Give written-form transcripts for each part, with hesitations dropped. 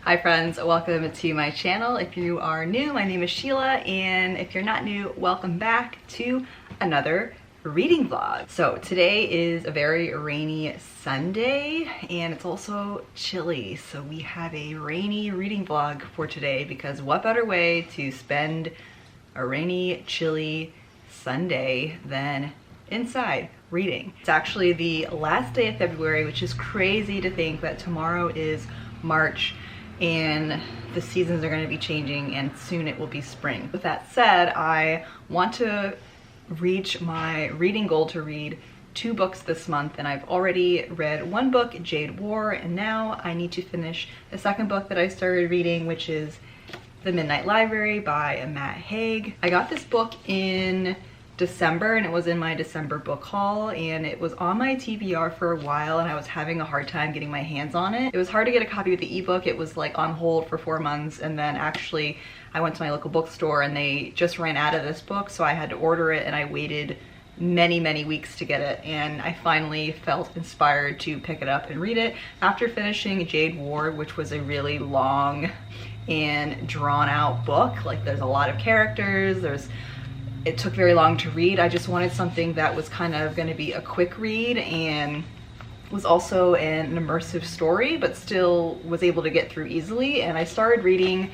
Hi friends, welcome to my channel. If you are new, my name is Sheila, and if you're not new, welcome back to another reading vlog. So today is a very rainy Sunday and it's also chilly. So we have a rainy reading vlog for today because what better way to spend a rainy, chilly Sunday than inside reading. It's actually the last day of February, which is crazy to think that tomorrow is March and the seasons are going to be changing and soon it will be spring. With that said, I want to reach my reading goal to read 2 books this month, and I've already read 1 book, Jade War, and now I need to finish the second book that I started reading, which is The Midnight Library by Matt Haig. I got this book in December and it was in my December book haul, and it was on my TBR for a while and I was having a hard time getting my hands on it. It was hard to get a copy of the ebook. It was like on hold for 4 months, and then actually I went to my local bookstore and they just ran out of this book, so I had to order it and I waited many weeks to get it, and I finally felt inspired to pick it up and read it after finishing Jade War, which was a really long and drawn out book. Like, there's a lot of characters, it took very long to read. I just wanted something that was kind of going to be a quick read and was also an immersive story, but still was able to get through easily. And I started reading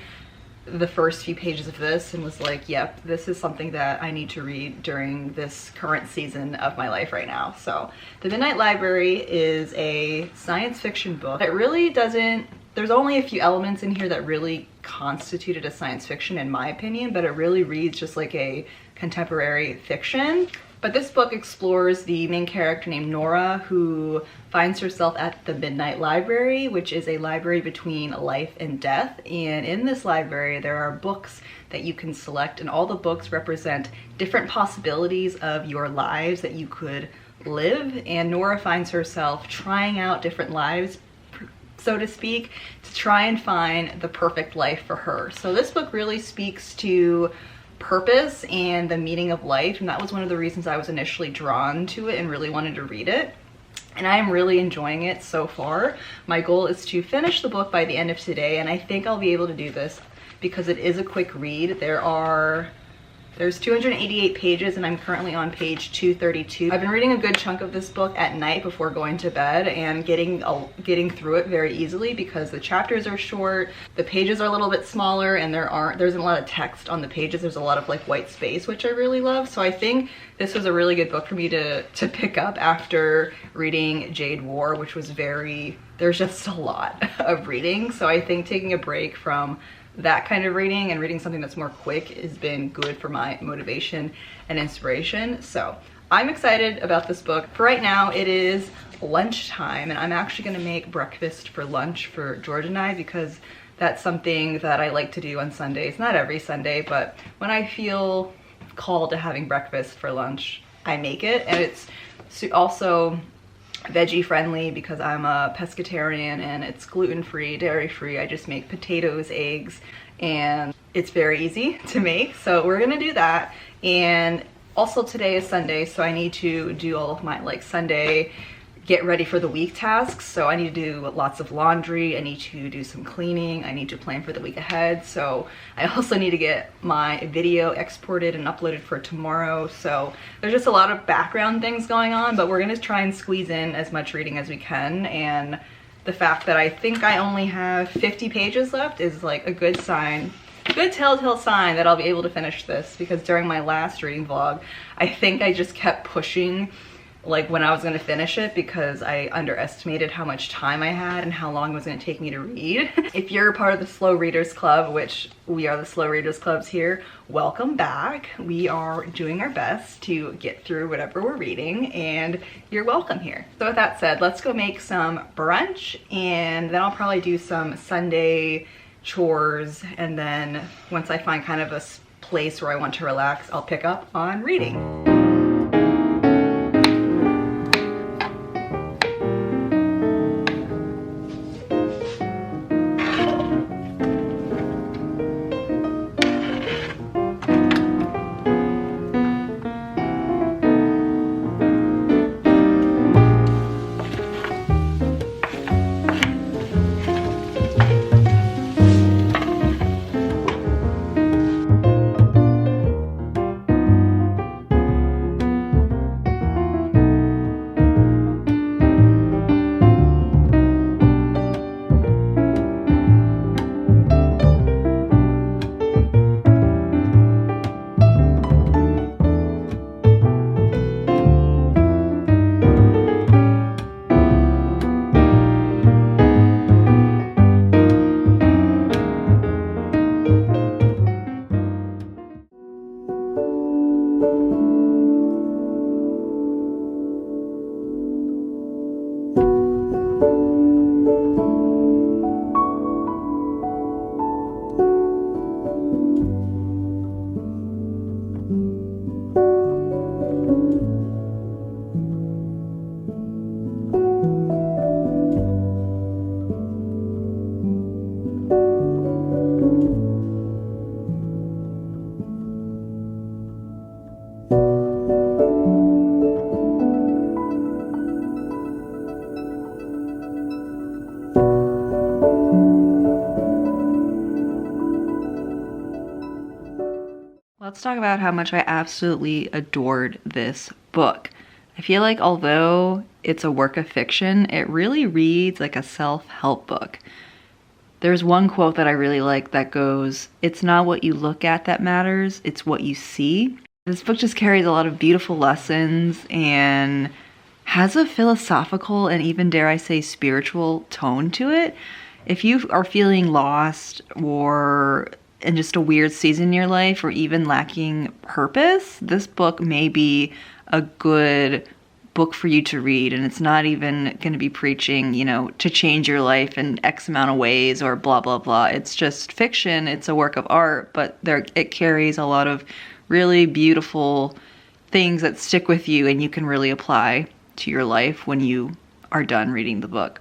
the first few pages of this and was like, yep, this is something that I need to read during this current season of my life right now. So The Midnight Library is a science fiction book. It really doesn't, there's only a few elements in here that really constituted a science fiction in my opinion, but it really reads just like a contemporary fiction. But this book explores the main character named Nora, who finds herself at the Midnight Library, which is a library between life and death. And in this library, there are books that you can select, and all the books represent different possibilities of your lives that you could live. And Nora finds herself trying out different lives, so to speak, to try and find the perfect life for her. So this book really speaks to purpose and the meaning of life, and that was one of the reasons I was initially drawn to it and really wanted to read it. And I am really enjoying it so far. My goal is to finish the book by the end of today, and I think I'll be able to do this because it is a quick read. There's 288 pages and I'm currently on page 232. I've been reading a good chunk of this book at night before going to bed and getting through it very easily because the chapters are short, the pages are a little bit smaller, and there's a lot of text on the pages. There's a lot of like white space, which I really love. So I think this was a really good book for me to pick up after reading Jade War, which was there's just a lot of reading. So I think taking a break from that kind of reading and reading something that's more quick has been good for my motivation and inspiration. So I'm excited about this book. For right now, it is lunchtime and I'm actually gonna make breakfast for lunch for George and I because that's something that I like to do on Sundays. Not every Sunday, but when I feel called to having breakfast for lunch, I make it. And it's also veggie friendly because I'm a pescatarian, and it's gluten-free, dairy-free. I just make potatoes, eggs, and it's very easy to make. So we're gonna do that. And also today is Sunday, so I need to do all of my like Sunday get ready for the week tasks. So I need to do lots of laundry, I need to do some cleaning, I need to plan for the week ahead. So I also need to get my video exported and uploaded for tomorrow. So there's just a lot of background things going on, but we're gonna try and squeeze in as much reading as we can. And the fact that I think I only have 50 pages left is like a good sign, good telltale sign that I'll be able to finish this, because during my last reading vlog, I think I just kept pushing like when I was gonna finish it because I underestimated how much time I had and how long it was gonna take me to read. If you're part of the Slow Readers Club, which we are the Slow Readers Clubs here, welcome back. We are doing our best to get through whatever we're reading, and you're welcome here. So with that said, let's go make some brunch, and then I'll probably do some Sunday chores, and then once I find kind of a place where I want to relax, I'll pick up on reading. Let's talk about how much I absolutely adored this book. I feel like although it's a work of fiction, it really reads like a self-help book. There's one quote that I really like that goes, "It's not what you look at that matters, it's what you see." This book just carries a lot of beautiful lessons and has a philosophical and even, dare I say, spiritual tone to it. If you are feeling lost or in just a weird season in your life or even lacking purpose, this book may be a good book for you to read. And it's not even going to be preaching, to change your life in X amount of ways or blah, blah, blah. It's just fiction. It's a work of art, but it carries a lot of really beautiful things that stick with you and you can really apply to your life when you are done reading the book.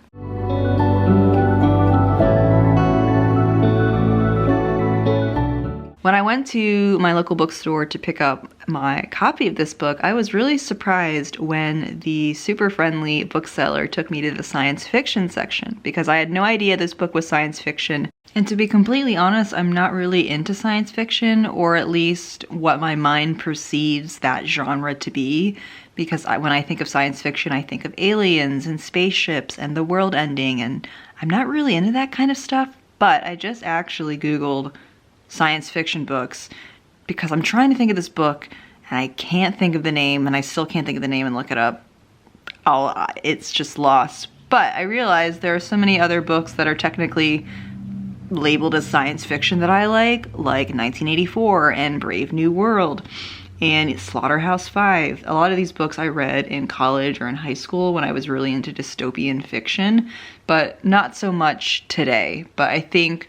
When I went to my local bookstore to pick up my copy of this book, I was really surprised when the super friendly bookseller took me to the science fiction section because I had no idea this book was science fiction. And to be completely honest, I'm not really into science fiction, or at least what my mind perceives that genre to be, because when I think of science fiction, I think of aliens and spaceships and the world ending, and I'm not really into that kind of stuff. But I just actually Googled science fiction books because I'm trying to think of this book and I can't think of the name, and I still can't think of the name and look it up. It's just lost. But I realized there are so many other books that are technically labeled as science fiction that I like 1984 and Brave New World and Slaughterhouse-Five. A lot of these books I read in college or in high school when I was really into dystopian fiction, but not so much today. But I think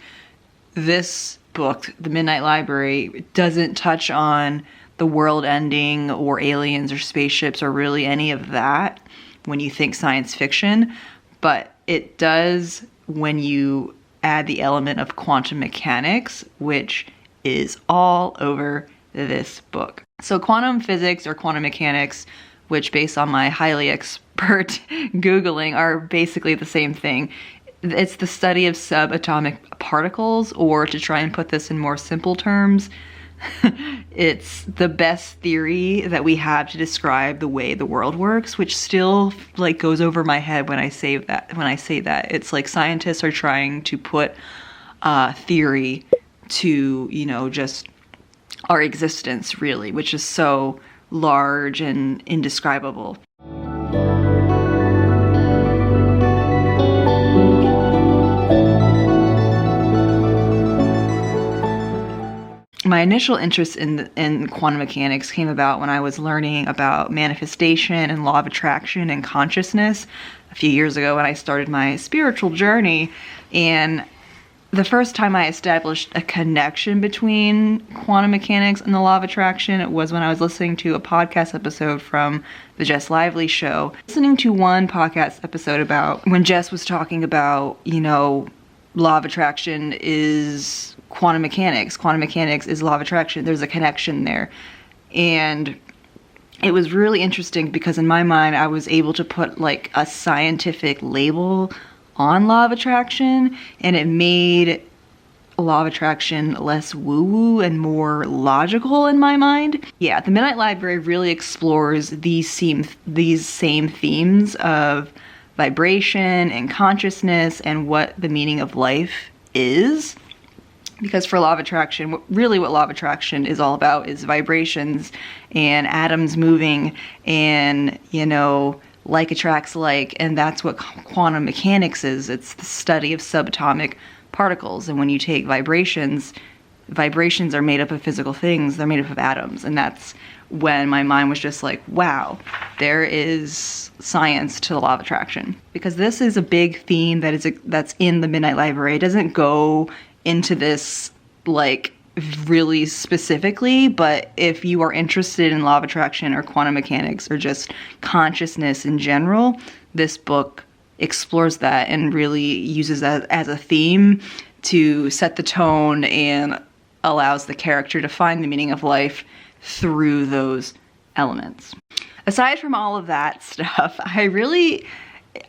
this book, The Midnight Library, doesn't touch on the world ending or aliens or spaceships or really any of that when you think science fiction, but it does when you add the element of quantum mechanics, which is all over this book. So quantum physics or quantum mechanics, which based on my highly expert Googling are basically the same thing. It's the study of subatomic particles, or to try and put this in more simple terms, it's the best theory that we have to describe the way the world works, which still goes over my head when I say that. It's like scientists are trying to put theory to, just our existence really, which is so large and indescribable. My initial interest in quantum mechanics came about when I was learning about manifestation and law of attraction and consciousness a few years ago when I started my spiritual journey. And the first time I established a connection between quantum mechanics and the law of attraction was when I was listening to a podcast episode from the Jess Lively show. Listening to one podcast episode about when Jess was talking about, law of attraction is quantum mechanics. Quantum mechanics is law of attraction. There's a connection there. And it was really interesting because in my mind, I was able to put a scientific label on law of attraction, and it made law of attraction less woo-woo and more logical in my mind. Yeah, the Midnight Library really explores these same themes of vibration and consciousness and what the meaning of life is. Because for law of attraction, really what law of attraction is all about is vibrations and atoms moving and, like attracts like, and that's what quantum mechanics is. It's the study of subatomic particles. And when you take vibrations are made up of physical things. They're made up of atoms. And that's when my mind was just like, wow, there is science to the law of attraction. Because this is a big theme that's in the Midnight Library. It doesn't go into this really specifically, but if you are interested in law of attraction or quantum mechanics or just consciousness in general, this book explores that and really uses that as a theme to set the tone and allows the character to find the meaning of life through those elements. Aside from all of that stuff, I really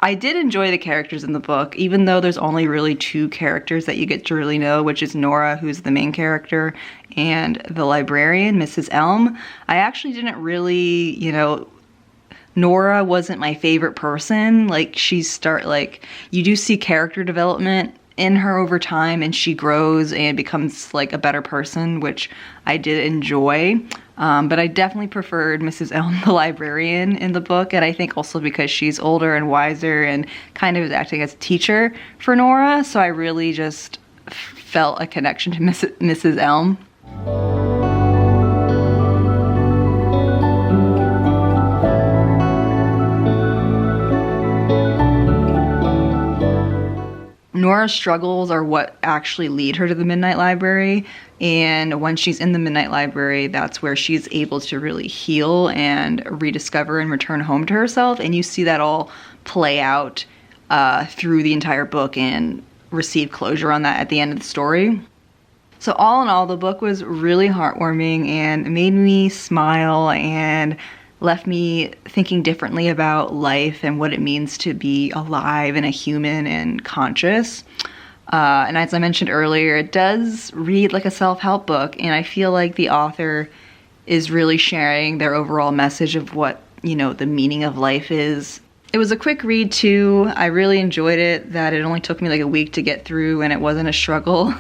I did enjoy the characters in the book, even though there's only really 2 characters that you get to really know, which is Nora, who's the main character, and the librarian, Mrs. Elm. I actually didn't really, you know, Nora wasn't my favorite person. Like, you do see character development in her over time, and she grows and becomes like a better person, which I did enjoy. But I definitely preferred Mrs. Elm, the librarian, in the book, and I think also because she's older and wiser and kind of is acting as a teacher for Nora, so I really just felt a connection to Mrs. Elm. Nora's struggles are what actually lead her to the Midnight Library, and when she's in the Midnight Library, that's where she's able to really heal and rediscover and return home to herself, and you see that all play out through the entire book and receive closure on that at the end of the story. So all in all, the book was really heartwarming and made me smile and left me thinking differently about life and what it means to be alive and a human and conscious. And as I mentioned earlier, it does read like a self-help book, and I feel like the author is really sharing their overall message of what, you know, the meaning of life is. It was a quick read too. I really enjoyed it, that it only took me like a week to get through and it wasn't a struggle.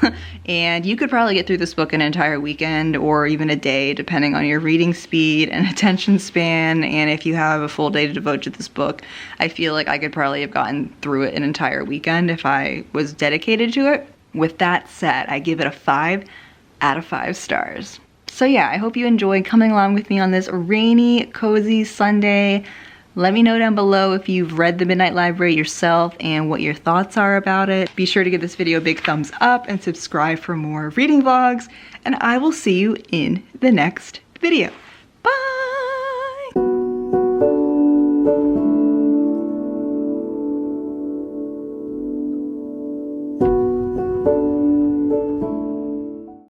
And you could probably get through this book an entire weekend or even a day, depending on your reading speed and attention span. And if you have a full day to devote to this book, I feel like I could probably have gotten through it an entire weekend if I was dedicated to it. With that said, I give it a 5 out of 5 stars. So yeah, I hope you enjoyed coming along with me on this rainy, cozy Sunday. Let me know down below if you've read The Midnight Library yourself and what your thoughts are about it. Be sure to give this video a big thumbs up and subscribe for more reading vlogs, and I will see you in the next video.